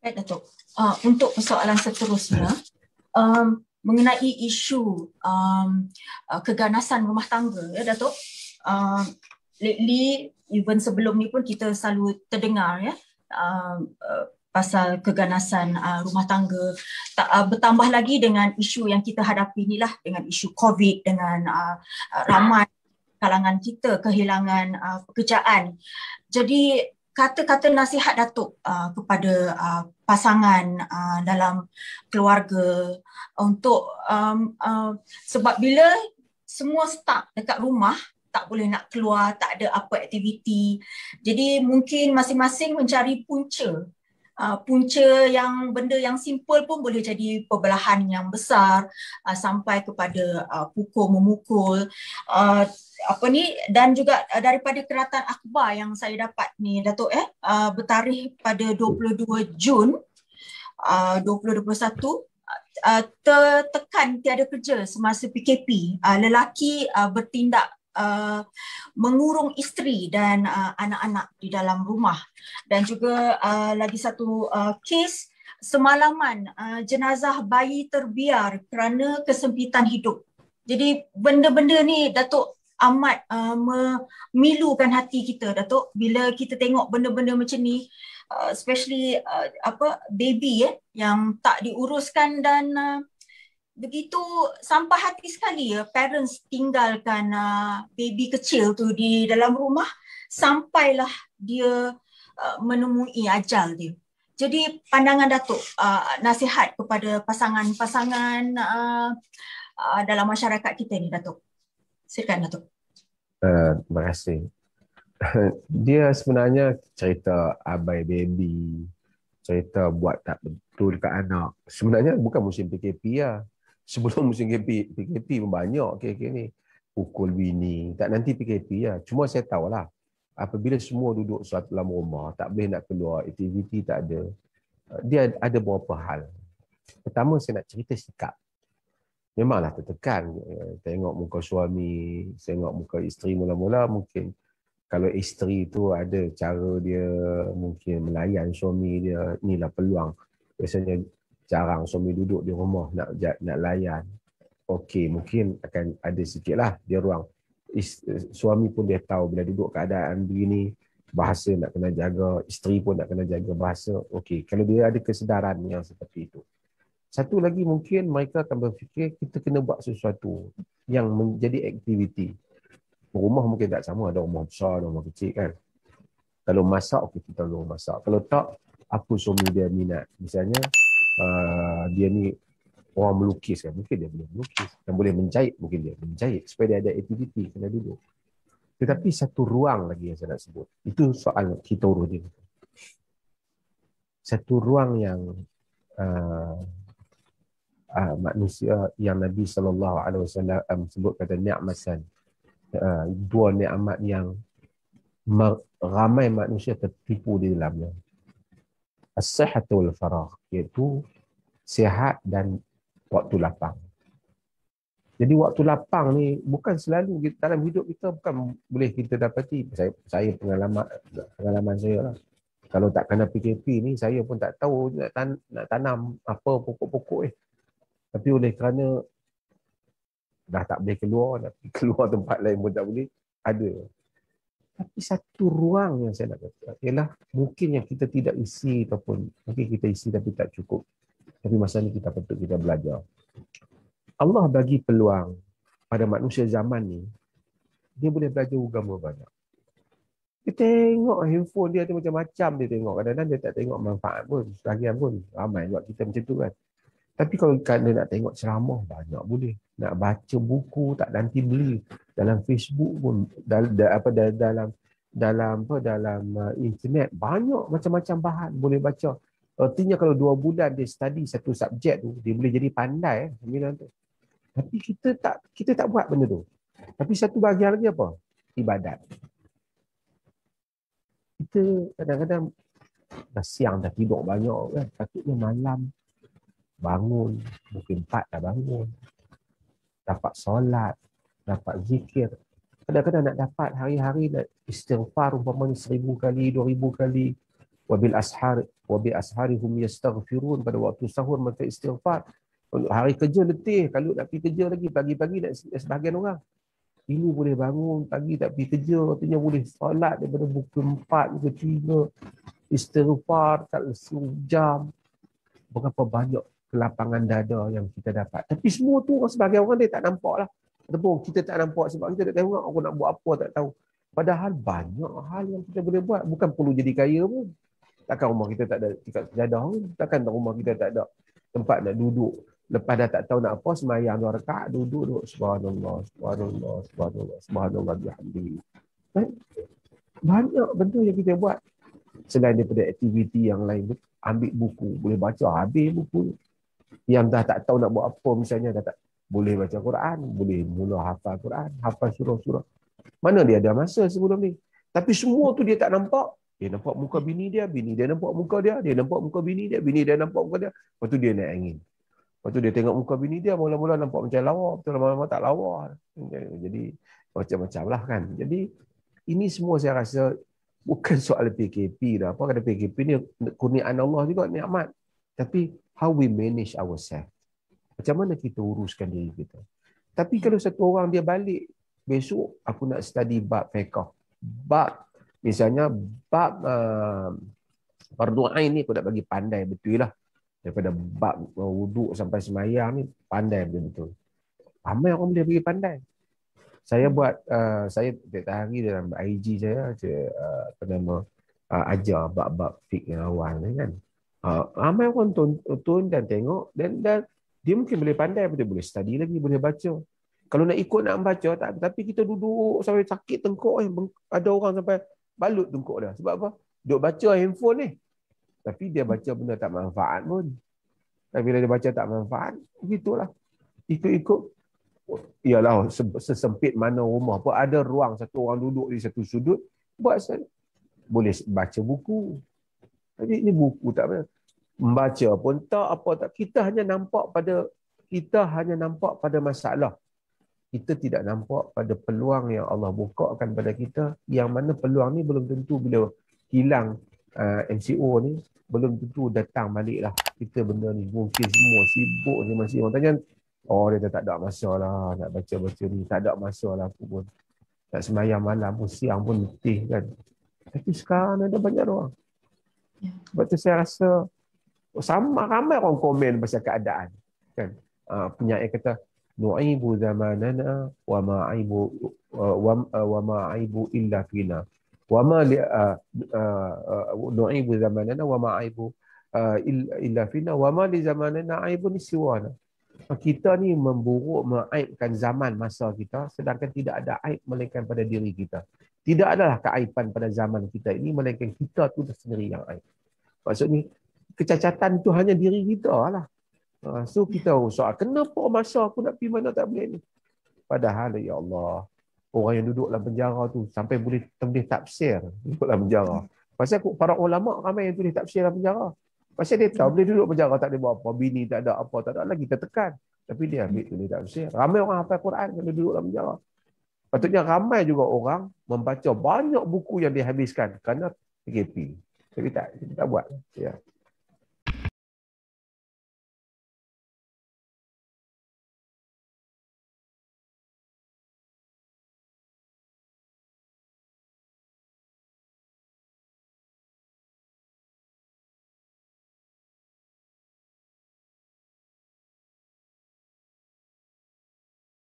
Baik, Datuk. Untuk persoalan seterusnya, mengenai isu keganasan rumah tangga, ya Datuk. Lately, even sebelum ni pun kita selalu terdengar ya pasal keganasan rumah tangga. Bertambah lagi dengan isu yang kita hadapi inilah, dengan isu COVID, dengan ramai kalangan kita kehilangan pekerjaan. Jadi kata-kata nasihat Datuk kepada pasangan dalam keluarga untuk sebab bila semua stuck dekat rumah, tak boleh nak keluar, tak ada apa aktiviti. Jadi mungkin masing-masing mencari punca yang benda yang simple pun boleh jadi perbelahan yang besar sampai kepada pukul memukul. Dan juga daripada keratan akhbar yang saya dapat ni Datuk bertarikh pada 22 Jun 2021, tertekan tiada kerja semasa PKP. Lelaki bertindak mengurung isteri dan anak-anak di dalam rumah. Dan juga lagi satu kes semalaman jenazah bayi terbiar kerana kesempitan hidup. Jadi benda-benda ni Datuk amat memilukan hati kita Datuk bila kita tengok benda-benda macam ni, especially baby yang tak diuruskan dan begitu sampai hati sekali parents tinggalkan baby kecil tu di dalam rumah sampailah dia menemui ajal dia. Jadi pandangan Datuk, nasihat kepada pasangan-pasangan dalam masyarakat kita ni Datuk. Silakan Datuk. Terima kasih. Dia sebenarnya cerita abai baby, cerita buat tak betul dekat anak. Sebenarnya bukan musim PKP lah. Sebelum musim PKP pun banyak kes ni. Pukul bini, tak nanti PKP lah. Cuma saya tahulah, apabila semua duduk suatu dalam rumah, tak boleh nak keluar, aktiviti tak ada, dia ada beberapa hal. Pertama, saya nak cerita sikap. Memanglah tertekan. Tengok muka suami, tengok muka isteri mula-mula, mungkin kalau isteri tu ada cara dia mungkin melayan suami dia, inilah peluang. Biasanya jarang suami duduk di rumah nak layan. Okey, mungkin akan ada sikit lah dia ruang. Suami pun dia tahu bila duduk keadaan begini, bahasa nak kena jaga, isteri pun nak kena jaga bahasa. Okey, kalau dia ada kesedaran yang seperti itu. Satu lagi mungkin mereka akan berfikir kita kena buat sesuatu yang menjadi aktiviti. Rumah mungkin tak sama, ada rumah besar, ada rumah kecil kan. Kalau masak, okey, kita tolong masak. Kalau tak, apa suami dia minat. Misalnya, dia ni orang melukis kan, mungkin dia boleh melukis. Yang boleh menjahit, mungkin dia menjahit. Supaya dia ada aktiviti, kena duduk. Tetapi satu ruang lagi yang saya nak sebut. Itu soal kita urus dia. Satu ruang yang manusia yang Nabi SAW sebut kata ni'matan, dua nikmat yang ramai manusia tertipu di dalamnya. As-sihhatul faragh, iaitu sihat dan waktu lapang. Jadi waktu lapang ni bukan selalu dalam hidup kita, bukan boleh kita dapati. Saya pengalaman saya lah. Kalau tak kena PKP ni, saya pun tak tahu nak tanam apa pokok-pokok Tapi oleh kerana dah tak boleh keluar, nak keluar tempat lain pun tak boleh, ada. Tapi satu ruang yang saya nak kata ialah mungkin yang kita tidak isi, ataupun mungkin kita isi tapi tak cukup. Tapi masa ni kita patut kita belajar. Allah bagi peluang pada manusia zaman ni, dia boleh belajar agama banyak. Dia tengok handphone dia ada macam-macam dia tengok. Kadang-kadang dia tak tengok manfaat pun, sebahagian pun. Ramai buat kita macam tu kan. Tapi kalau dia nak tengok ceramah, banyak boleh. Nak baca buku, tak nanti beli. Dalam Facebook pun, dalam internet, banyak macam-macam bahan boleh baca. Artinya kalau 2 bulan dia study satu subjek tu, dia boleh jadi pandai. Tapi kita tak buat benda tu. Tapi satu bahagian lagi apa? Ibadat. Kita kadang-kadang dah siang dah tidur banyak kan. Patutnya malam bangun, mungkin 4 dah bangun, dapat solat, dapat zikir. Kadang-kadang nak dapat hari-hari nak istighfar umpamanya 1000 kali, 2000 kali. Wa bil ashari hum yastaghfirun. Pada waktu sahur mereka istighfar. Hari kerja letih, kalau nak pergi kerja lagi pagi-pagi nak sebahagian orang. Ini boleh bangun pagi tak pergi kerja, artinya boleh solat daripada pukul 4, pukul 3, istighfar tak sejam. Berapa banyak kelapangan dada yang kita dapat. Tapi semua tu sebagai orang dia tak nampak lah. Ataupun kita tak nampak sebab kita tak tengok aku nak buat apa tak tahu. Padahal banyak hal yang kita boleh buat. Bukan perlu jadi kaya pun. Takkan rumah kita tak ada tingkat sejadah pun. Takkan rumah kita tak ada tempat nak duduk. Lepas dah tak tahu nak apa, semayang 2 rakaat, duduk. Subhanallah, subhanallah, subhanallah, subhanallah, bihamdihi. Banyak benda yang kita buat. Selain daripada aktiviti yang lain, ambil buku, boleh baca habis buku. Yang dah tak tahu nak buat apa, misalnya dah tak boleh baca Quran, boleh mula hafal Quran, hafal surah-surah. Mana dia ada masa sebelum ni? Tapi semua tu dia tak nampak. Dia nampak muka bini dia nampak muka dia nampak muka bini dia nampak muka dia. Lepas tu dia naik angin. Lepas tu dia tengok muka bini dia, mula-mula nampak macam lawa, betul lama-lama tak lawa. Jadi macam-macam lah kan. Jadi ini semua saya rasa bukan soal PKP dah. Apa kata PKP ni kurniaan Allah juga, nikmat. Tapi how we manage ourselves. Macam mana kita uruskan diri kita. Tapi kalau satu orang dia balik, besok aku nak study bab fiqh. Bab, misalnya bab fardu ain ni aku nak bagi pandai betul lah. Daripada bab wuduk sampai semayang ni, pandai betul-betul. Ramai orang boleh bagi pandai. Saya buat, saya tiap hari dalam IG saya, apa nama, ajar bab-bab fiqh yang awal ni kan. Ramai orang tonton dan tengok, dan dia mungkin boleh pandai, boleh study lagi, boleh baca. Kalau nak ikut nak baca, tak, tapi kita duduk sampai sakit tengkuk. Ada orang sampai balut tengkuk dia. Sebab apa? Duk baca handphone ni. Tapi dia baca benda tak manfaat pun. Tapi bila dia baca tak manfaat, begitulah. Ikut-ikut. Ialah sesempit mana rumah pun ada ruang satu orang duduk di satu sudut, boleh baca buku. Jadi ini buku tak apa. Membaca pun tak apa tak. Kita hanya nampak pada masalah. Kita tidak nampak pada peluang yang Allah bukakan pada kita, yang mana peluang ni belum tentu bila hilang MCO ni, belum tentu datang balik lah. Kita benda ni mungkin semua sibuk ni, masih orang tanya, oh dia tak ada masa lah nak baca-baca ni, tak ada masa lah aku pun nak semayang malam pun, siang pun letih kan. Tapi sekarang ada banyak orang. Sebab tu saya rasa sama ramai orang komen pasal keadaan kan. Penyair kata nu'ibu zamanana wa ma'aibu illa fina. Wa ma nu'ibu zamanana wa ma'aibu illa fina wa ma li zamanana aibun siwana. Kita ni memburuk, mengaibkan zaman masa kita, sedangkan tidak ada aib melainkan pada diri kita. Tidak adalah keaiban pada zaman kita ini, melainkan kita tu sendiri yang aib. Maksudnya kecacatan itu hanya diri kita lah. So kita soal kenapa masa aku nak pergi mana tak boleh ni. Padahal ya Allah, orang yang duduk dalam penjara tu sampai boleh tulis tafsir duduk dalam penjara. Pasal para ulama ramai yang tulis tafsir dalam penjara. Pasal dia tahu boleh duduk penjara tak ada buat apa, bini tak ada apa, tak ada lagi kita tekan. Tapi dia ambil tulis tafsir. Ramai orang hafal Quran kalau duduk dalam penjara. Patutnya ramai juga orang membaca banyak buku yang dihabiskan kerana PKP. Tapi tak, kita tak buat. Ya.